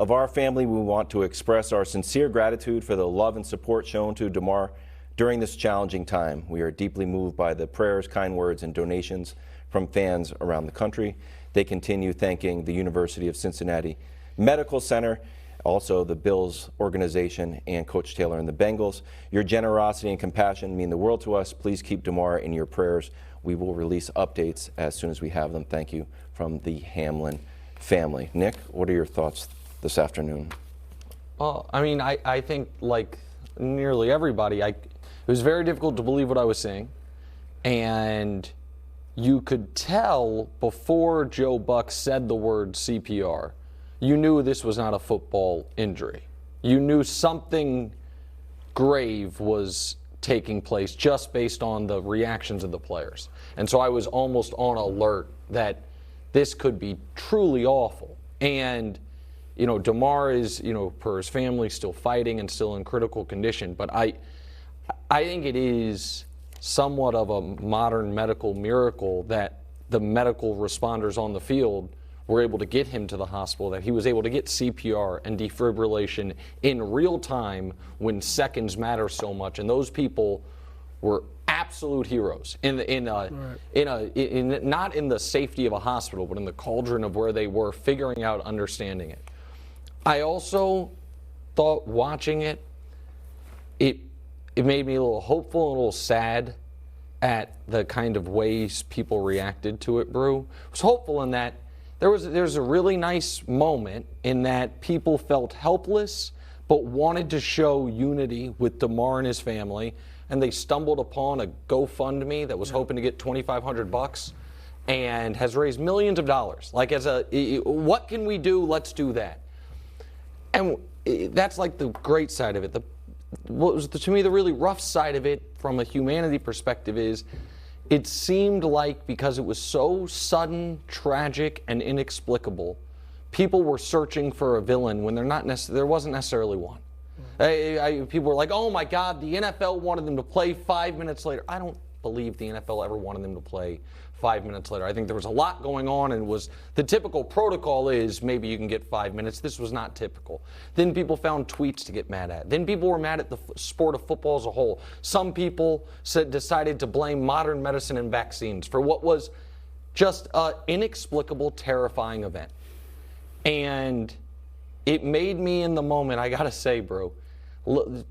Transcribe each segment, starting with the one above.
of our family, we want to express our sincere gratitude for the love and support shown to Damar during this challenging time. We are deeply moved by the prayers, kind words, and donations from fans around the country. They continue thanking the University of Cincinnati Medical Center, also the Bills organization, and Coach Taylor and the Bengals. Your generosity and compassion mean the world to us. Please keep Damar in your prayers. We will release updates as soon as we have them. Thank you from the Hamlin family. Nick, what are your thoughts this afternoon? Well, I mean, I think like nearly everybody, it was very difficult to believe what I was seeing. And you could tell before Joe Buck said the word CPR, you knew this was not a football injury. You knew something grave was taking place just based on the reactions of the players. And so I was almost on alert that this could be truly awful. And, you know, Damar is, you know, per his family, still fighting and still in critical condition. But I think it is somewhat of a modern medical miracle that the medical responders on the field were able to get him to the hospital, that he was able to get CPR and defibrillation in real time when seconds matter so much. And those people were absolute heroes not in the safety of a hospital, but in the cauldron of where they were, figuring out, understanding it. I also thought watching it made me a little hopeful and a little sad at the kind of ways people reacted to it, Brew. I was hopeful in that there's a really nice moment in that people felt helpless but wanted to show unity with Damar and his family, and they stumbled upon a GoFundMe that was hoping to get $2,500 and has raised millions of dollars. Like, what can we do? Let's do that. And that's like the great side of it. What was, to me, the really rough side of it from a humanity perspective is it seemed like, because it was so sudden, tragic, and inexplicable, people were searching for a villain when there wasn't necessarily one. People were like, oh my God, the NFL wanted them to play 5 minutes later. I don't believe the NFL ever wanted them to play 5 minutes later. I think there was a lot going on, and the typical protocol is maybe you can get 5 minutes. This was not typical. Then people found tweets to get mad at. Then people were mad at the sport of football as a whole. Some people decided to blame modern medicine and vaccines for what was just an inexplicable, terrifying event. And it made me, in the moment, I gotta say, bro,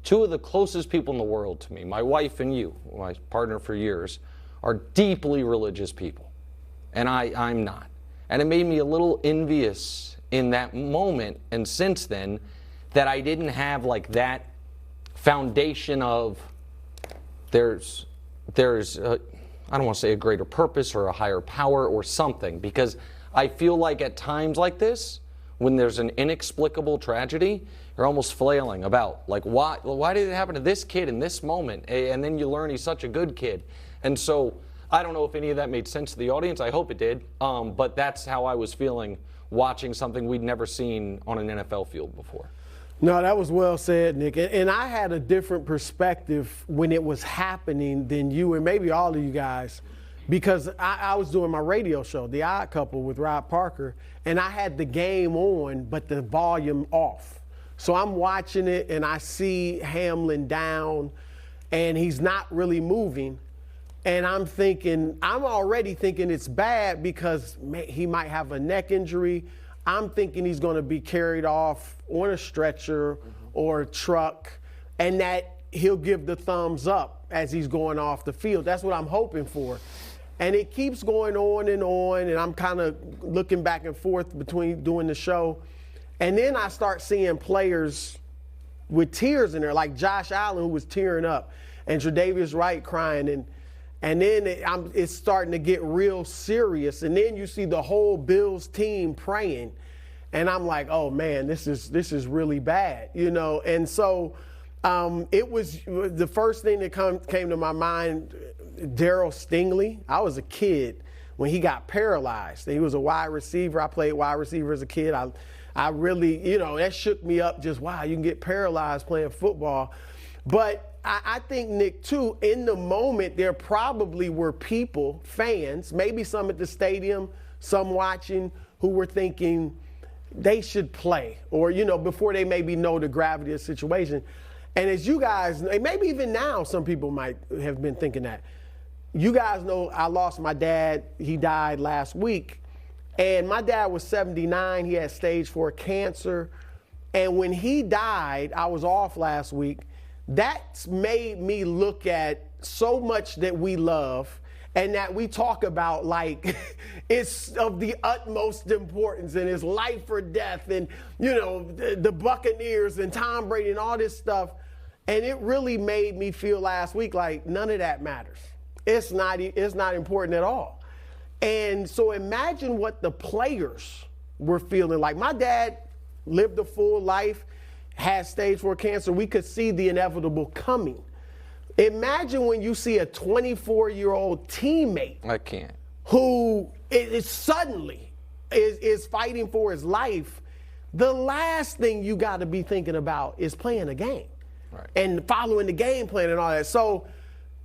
two of the closest people in the world to me, my wife and you, my partner for years, are deeply religious people, and I'm not. And it made me a little envious in that moment, and since then, that I didn't have like that foundation of there's I don't want to say a greater purpose or a higher power or something, because I feel like at times like this, when there's an inexplicable tragedy, you're almost flailing about, like, why did it happen to this kid in this moment? And then you learn he's such a good kid. And so I don't know if any of that made sense to the audience. I hope it did. But that's how I was feeling watching something we'd never seen on an NFL field before. No, that was well said, Nick. And I had a different perspective when it was happening than you and maybe all of you guys, because I was doing my radio show, The Odd Couple with Rob Parker, and I had the game on but the volume off. So I'm watching it and I see Hamlin down and he's not really moving. And I'm already thinking it's bad because he might have a neck injury. I'm thinking he's going to be carried off on a stretcher or a truck, and that he'll give the thumbs up as he's going off the field. That's what I'm hoping for. And it keeps going on, and I'm kind of looking back and forth between doing the show. And then I start seeing players with tears in there, like Josh Allen, who was tearing up, and Tre'Davious Wright crying, and then it's starting to get real serious. And then you see the whole Bills team praying. And I'm like, oh, man, this is really bad, you know. And so it was the first thing that came to my mind, Darryl Stingley. I was a kid when he got paralyzed. He was a wide receiver. I played wide receiver as a kid. I really, you know, that shook me up, just, wow, you can get paralyzed playing football. But I think, Nick, too, in the moment, there probably were people, fans, maybe some at the stadium, some watching, who were thinking, they should play, or, before they maybe know the gravity of the situation. And as you guys, maybe even now, some people might have been thinking that. You guys know I lost my dad. He died last week. And my dad was 79. He had stage 4 cancer. And when he died, I was off last week. That's made me look at so much that we love and that we talk about like it's of the utmost importance and it's life or death and, the Buccaneers and Tom Brady and all this stuff. And it really made me feel last week like none of that matters. It's not important at all. And so imagine what the players were feeling like. My dad lived a full life, had stage 4 cancer. We could see the inevitable coming. Imagine when you see a 24-year-old teammate. I can't. Who is suddenly is fighting for his life. The last thing you got to be thinking about is playing a game. Right. And following the game plan and all that. So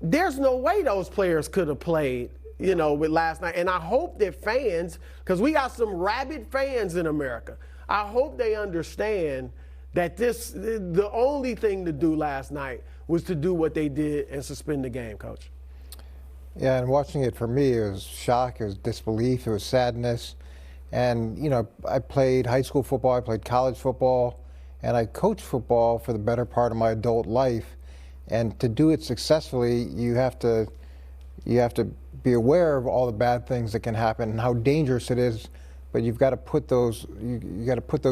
there's no way those players could have played, with last night. And I hope that fans, because we got some rabid fans in America, I hope they understand that the only thing to do last night was to do what they did and suspend the game, Coach. Yeah, and watching it for me, it was shock, it was disbelief, it was sadness. And, I played high school football, I played college football, and I coached football for the better part of my adult life. And to do it successfully, you have to be aware of all the bad things that can happen and how dangerous it is. But you've got to put those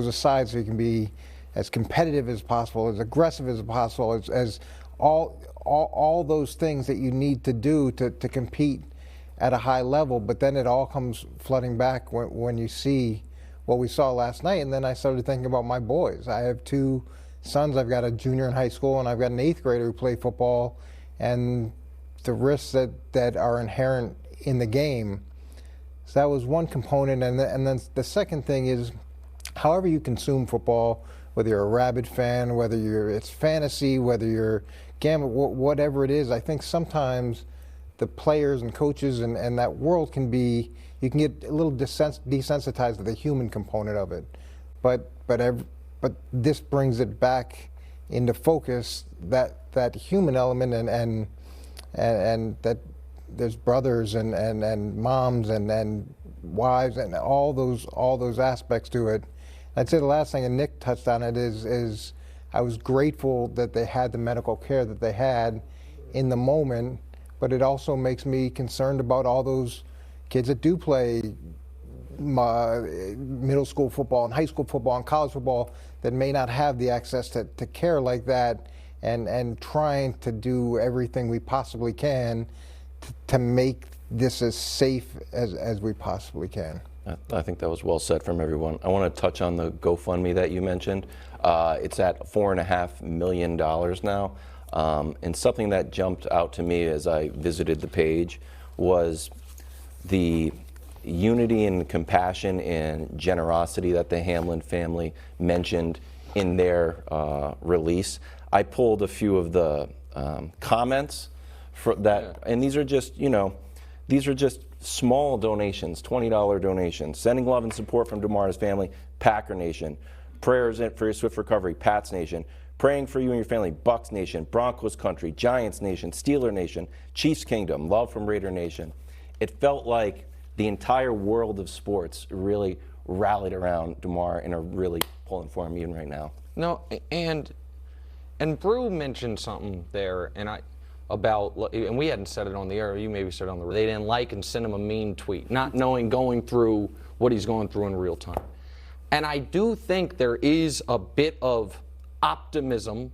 aside so you can be as competitive as possible, as aggressive as possible, as all those things that you need to do to compete at a high level. But then it all comes flooding back when you see what we saw last night. And then I started thinking about my boys. I have 2 sons. I've got a junior in high school, and I've got an 8th grader who play football, and the risks that are inherent in the game. So that was one component. And then the second thing is, however you consume football, whether you're a rabid fan, whether it's fantasy, whether you're gambling, whatever it is, I think sometimes the players and coaches and that world you can get a little desensitized to the human component of it. But this brings it back into focus, that human element and that there's brothers and moms and wives and all those aspects to it. I'd say the last thing, and Nick touched on it, is I was grateful that they had the medical care that they had in the moment, but it also makes me concerned about all those kids that do play middle school football and high school football and college football that may not have the access to care like that, and trying to do everything we possibly can to make this as safe as we possibly can. I think that was well said from everyone. I want to touch on the GoFundMe that you mentioned. It's at $4.5 million now. And something that jumped out to me as I visited the page was the unity and compassion and generosity that the Hamlin family mentioned in their release. I pulled a few of the comments for that, and these are just, small donations, $20 donations. Sending love and support from Damar's family, Packer Nation. Prayers for your swift recovery, Pats Nation. Praying for you and your family, Bucks Nation, Broncos Country, Giants Nation, Steeler Nation, Chiefs Kingdom, love from Raider Nation. It felt like the entire world of sports really rallied around Damar and are really pulling for him even right now. No, and Brew mentioned something there, and we hadn't said it on the air, you maybe said it on the radio. They didn't like and send him a mean tweet, not knowing going through what he's going through in real time. And I do think there is a bit of optimism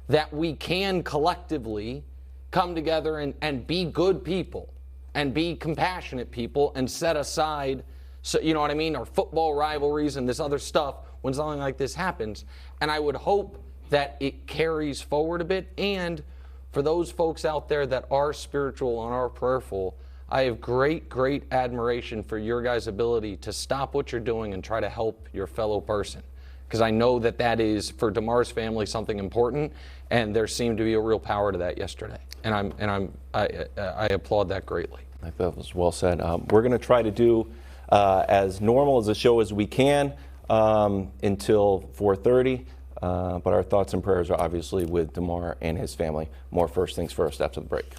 that we can collectively come together and be good people and be compassionate people and set aside, so, you know what I mean, our football rivalries and this other stuff when something like this happens. And I would hope that it carries forward a bit. And for those folks out there that are spiritual and are prayerful, I have great, great admiration for your guys' ability to stop what you're doing and try to help your fellow person. Because I know that is, for Damar's family, something important, and there seemed to be a real power to that yesterday. And I applaud that greatly. I thought that was well said. We're going to try to do as normal as a show as we can. until 4:30. But our thoughts and prayers are obviously with Damar and his family. More First Things First after the break.